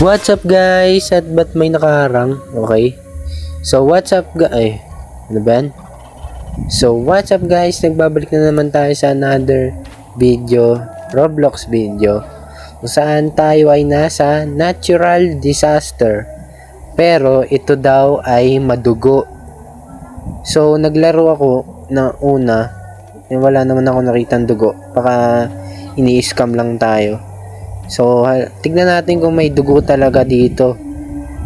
What's up guys? At ba't may nakaharang? Okay. So what's up guys? Ano ba yan? So what's up guys? Nagbabalik na naman tayo sa another video, Roblox video, kung saan tayo ay nasa natural disaster. Pero ito daw ay madugo. So naglaro ako na una, wala naman ako nakitang dugo. Baka ini-scam lang tayo. So, tignan natin kung may dugo talaga dito.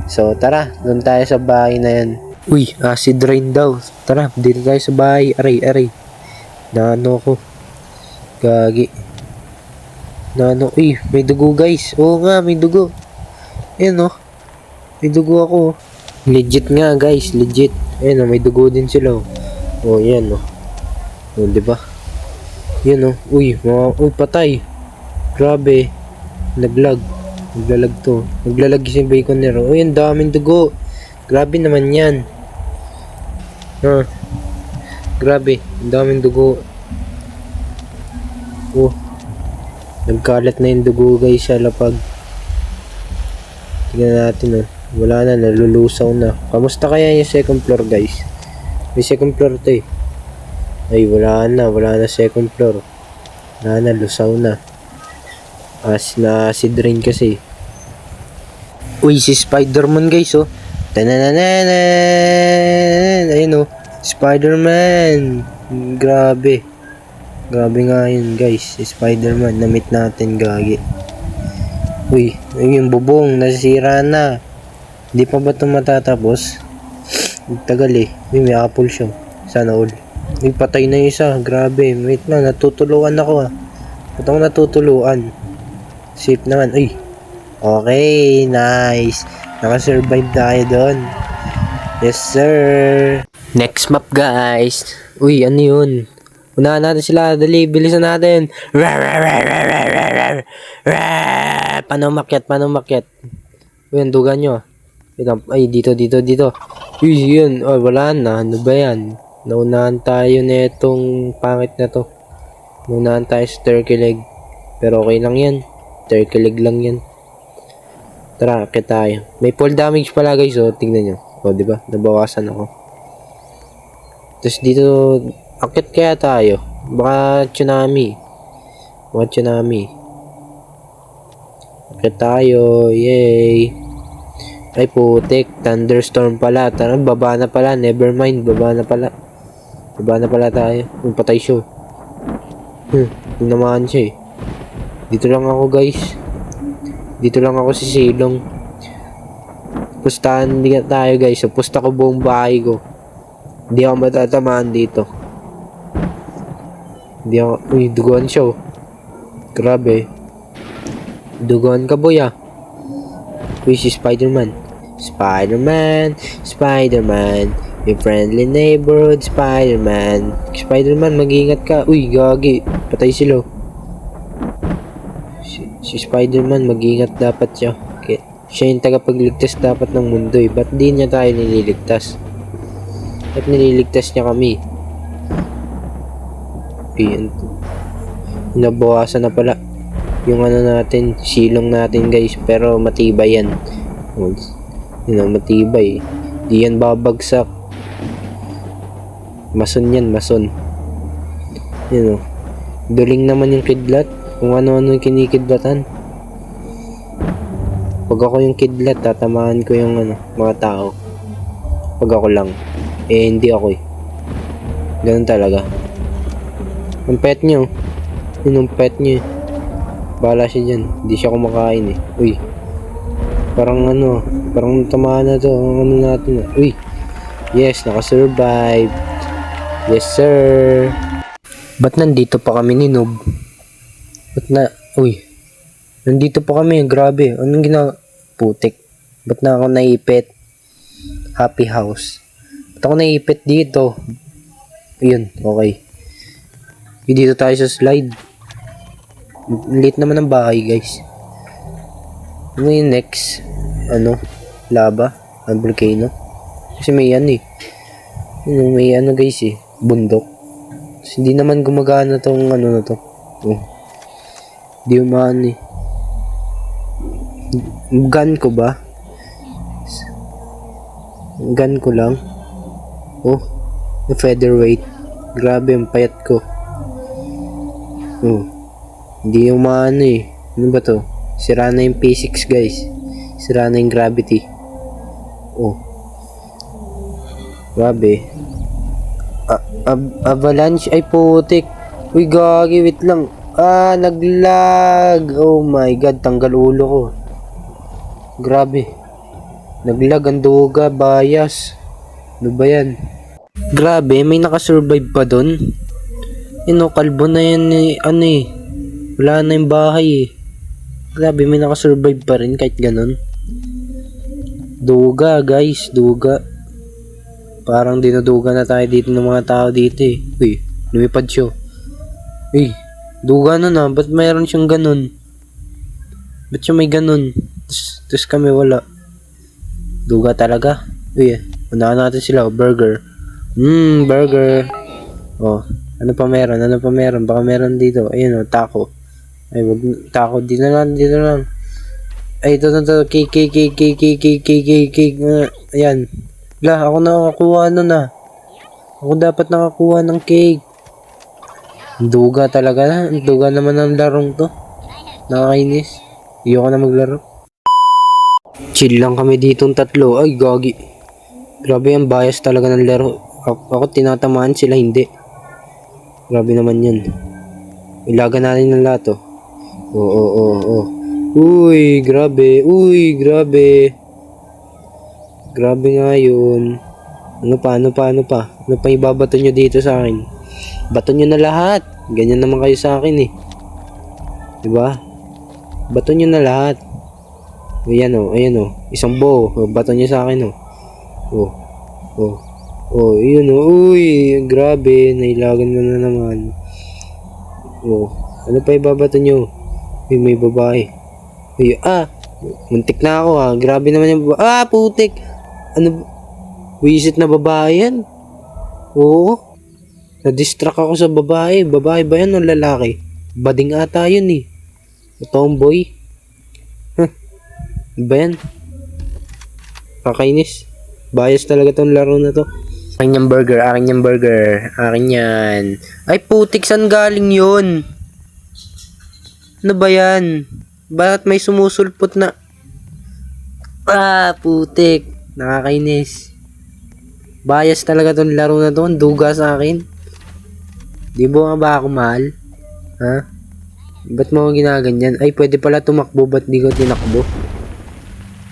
So, tara, doon tayo sa bahay na yan. Uy, acid rain daw. Tara, dito tayo sa bahay. Aray. Naano ko. Gagi. Naano, may dugo guys. Oo nga, may dugo. Ayan oh. May dugo ako. Legit nga guys, legit. Ayan oh, may dugo din sila oh. Oh, yan oh. Oh, diba? Yan oh. Uy, patay. Grabe. Naglalag to. Naglalag si Bacon Nero. Uy, ang daming dugo. Grabe naman yan. Grabe, ang daming dugo. Oh, nagkalat na yung dugo guys sa lapag. Tingnan natin oh. Wala na, nalulusaw na. Kamusta kaya yung second floor guys? May second floor to eh. Ay, wala na second floor. Wala na, lusaw na. Acid rain kasi. Uy, si Spider-Man guys oh. Tanananan. Ayun oh, Spider-Man. Grabe nga yun guys, si Spider-Man. Na-meet natin, gagi. Uy, yung bubong nasira na. Hindi pa ba ito matatapos? Tagal eh. May apple siya. Sana all. Patay na yung isa. Grabe. Wait lang, natutuluan ako ah. Ba't ako natutuluan? Safe naman. Uy. Okay, nice. Nakasurvive tayo doon. Yes, sir. Next map, guys. Uy, ano yun? Unahan natin sila. Dali, bilisan natin. Paano makyat? Uy, ang duga nyo. Ay, dito. Uy, yun. Oh, wala na. Ano ba yan? Naunahan tayo na itong pangit na to. Naunahan tayo sa turkey leg. Pero okay lang yan. Turkey leg lang yan. Tara, akit tayo. May fall damage pala guys, oh. Tingnan nyo. O, diba? Nabawasan ako. Tapos dito, akit kaya tayo. Baka tsunami. Akit tayo. Yay. Ay, putik. Thunderstorm pala. Tara, baba na pala. Never mind. Baba na pala tayo. Patay siya. Tinamaan siya eh. Dito lang ako guys. Dito lang ako sa silong. Pustahan din tayo guys. So, pusta ko buong bahay ko. Hindi ako matatamaan dito. Uy, duguan siya oh. Grabe. Duguan ka boy ah. Uy, si Spider-Man. Spider-Man. Your friendly neighborhood Spider-Man. Spider-Man, mag-ingat ka. Uy, gagi. Patay sila. Si Spider-Man, mag-ingat dapat siya. Okay. Siya yung tagapagligtas dapat ng mundo eh. Ba't di niya tayo nililigtas? Ba't nililigtas niya kami? Okay. Nabawasan na pala yung ano natin, silong natin guys. Pero matibay yan. Matibay. Di yan babagsak. Mason yan, mason. Yun o. Duling naman yung kidlat. Kung ano-ano yung kinikidlatan. Pag ako yung kidlat, tatamaan ko yung mga tao. Pag ako lang. Hindi ako eh. Ganun talaga. Ang pet nyo. Yun yung pet nyo eh. Bahala siya dyan. Hindi siya kumakain eh. Uy. Parang tamaan na to. Ang natin eh. Uy. Yes, nakasurvive. Yes, sir. Ba't nandito pa kami ni Noob? Nandito pa kami, grabe. Anong putik? Ba't na ako naipit? Happy house. Ba't ako naipit dito? Ayun, okay. Dito tayo sa slide. Late naman ang bahay, guys. Ano yung next? Lava? Volcano? Kasi may eh. May guys eh. Bundok. Tapos, hindi naman gumagana tong na to. Di umaan eh. Gun ko ba? Gun ko lang. Oh, featherweight. Grabe, ang payat ko. Oh, hindi yung maano eh. Ano ba to? Sira na yung physics, guys. Sira na yung gravity. Oh. Grabe. Avalanche? Ay, putik. Uy, gagi, wait lang. Naglag. Oh my god, tanggal ulo ko. Grabe. Naglag ang duga, bias. Ano ba yan? Grabe, may nakasurvive pa dun. Kalbo na yan eh. Ano eh. Wala na yung bahay eh. Grabe, may nakasurvive pa rin kahit ganun. Duga, guys. Duga. Parang dinuduga na tayo dito ng mga tao dito eh. Uy, lumipad siya. Uy, duga na. Ba't mayroon siyang ganun? Ba't siya may ganun? Tapos kami wala. Duga talaga. Uy, unahan natin sila. Burger. Burger. Oh, ano pa meron? Baka meron dito. Ayun taco. Ay, wag taco. Dito na lang. Ay, ito. Cake. Ayan. Ako nakakuha Ako dapat nakakuha ng cake. Duga talaga. Duga naman ang larong to. Nakakainis. Ayoko na maglaro. Chill lang kami ditong tatlo. Ay, gagi. Grabe ang bias talaga ng laro. Ako tinatamaan sila, hindi. Grabe naman yun. Ilagan natin ng lahat, oh. Oo. Uy, grabe. Grabe nga yun. Ano pa? Ano pa ibabato nyo dito sa akin? Bato nyo na lahat. Ganyan naman kayo sa akin, eh. Diba? Bato nyo na lahat. Ayan o. Isang bow. Bato nyo sa akin, oh. Yun o. Uy, grabe. Nailagan mo na naman. Ano pa ibabato nyo? Uy, may babae. Uy, muntik na ako, Grabe naman yung babae. Putik. Ano? Wisit na babae yan? Oo. Na-distract ako sa babae. Babae ba yan o lalaki? Bading ata yun eh. Tomboy. Ba yan? Kakainis. Bias talaga tong laro na to. Akin yung burger. Akin yan. Ay, putik, saan galing yun? Ano ba yan? Bakit may sumusulpot na? Putik. Nakakainis. Bias talaga tong laro na to. Ang duga sa akin. Di ba ako mahal? Ha? Ba't mo ginaganyan? Ay, pwede pala tumakbo. Ba't di ko tinakbo?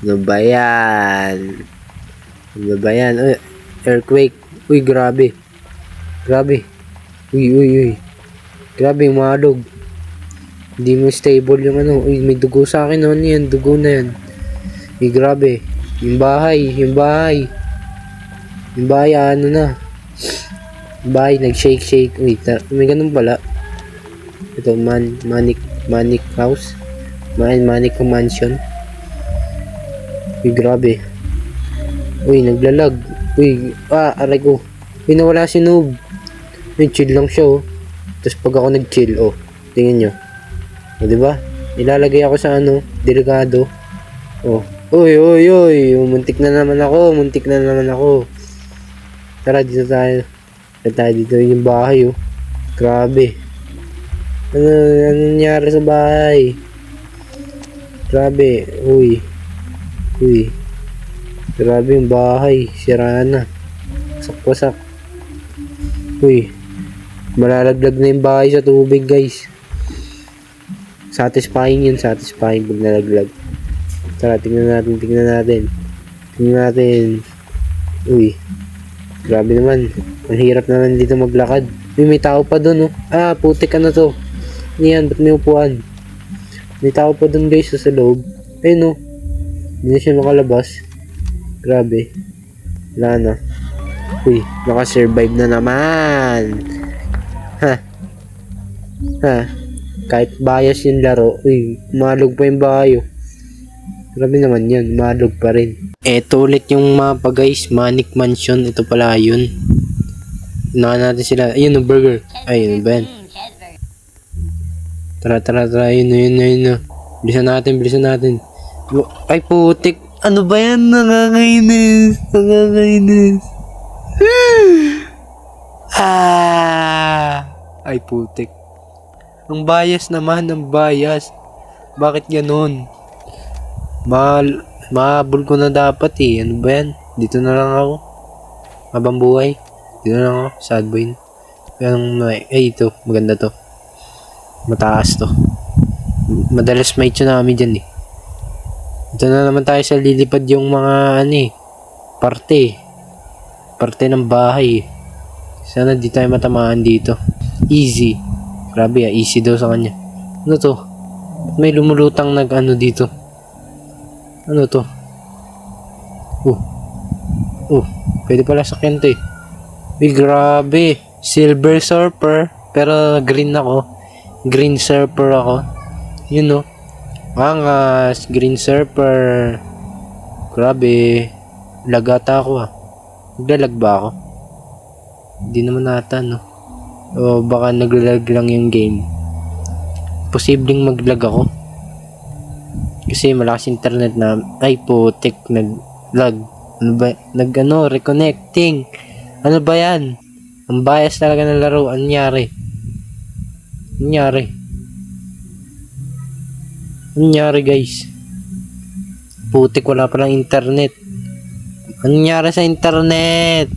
Ano ba yan? Uy, earthquake. Uy, grabe. Uy. Grabe, umalog. Hindi mo stable yung ano. Uy, may dugo sa akin. Ano yan? Dugo na yan. Uy, grabe. Yung bahay. Ano na. Bahay, nag-shake. Uy, may ganun pala. Ito, Manic House. Manic Mansion. Uy, grabe. Uy, naglalag. Uy, aray ko. Uy, nawala si Noob. Uy, chill lang siya, Tapos pag ako nag-chill, tingnan nyo. Diba? Ilalagay ako sa delikado. Uy. Muntik na naman ako. Tara, dito tayo. Dito yung bahay, Grabe. Ano nangyari sa bahay? Grabe. Uy. Grabe yung bahay. Sira na. Sakwasak. Uy. Malalaglag na yung bahay sa tubig, guys. Satisfying pag nalaglag. Tara, tingnan natin. Uy. Grabe naman. Ang hirap naman dito maglakad. Uy, may tao pa dun, putik, ano to? Ano yan? Ba't may upuan? May tao pa dun, guys, sa loob. Ayun, Hindi na siya makalabas. Grabe. Wala na. Uy, nakasurvive na naman. Kahit bias yung laro. Uy, malog pa yung bahay. Grabe naman yan. Malog pa rin. Eto ulit yung mapa, guys. Manic Mansion. Ito pala yun. Unahan natin sila. Ayun, burger. Ayun ba yan? Tara. Ayun. Bilisan natin. Ay putik. Ano ba yan? Nakakainis. Nakakainis. Ay putik. Ang bias naman, ang bias. Bakit ganun? Mahabol ko na dapat eh. Ano ba yan? Dito na lang ako. Habang buhay. Dito na lang ako. Sad boy. Ay, ito. Maganda to. Mataas to. Madalas may tsunami dyan eh. Ito na naman tayo sa lilipad yung mga parte. Parte ng bahay. Sana di tayo matamaan dito. Easy. Grabe easy daw sa kanya. Ano to? May lumulutang dito. Ano to? Pwede pala sakyan to eh. Uy, grabe. Silver surfer. Pero green ako. Green surfer ako. Yun no. Angas. Green surfer. Grabe. Lagata ako Naglalag ba ako? Hindi naman ata no. O baka naglalag lang yung game. Posibleng maglag ako. Kasi malakas internet na. Ay putik. Naglag. Ano ba? Reconnecting. Ano ba yan? Ang bias talaga ng laro. Ano nangyari? Ano nangyari guys? Putik, wala palang internet. Ano nangyari sa internet?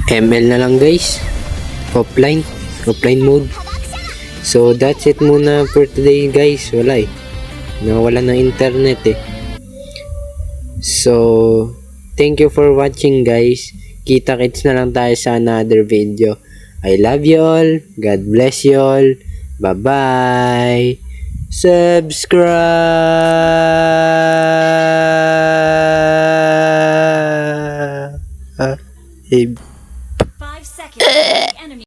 ML na lang guys. Offline mode. So that's it muna for today guys. Wala nawala ng internet So thank you for watching guys. Kita-kits na lang tayo sa another video. I love you all. God bless you all. Bye-bye. Subscribe.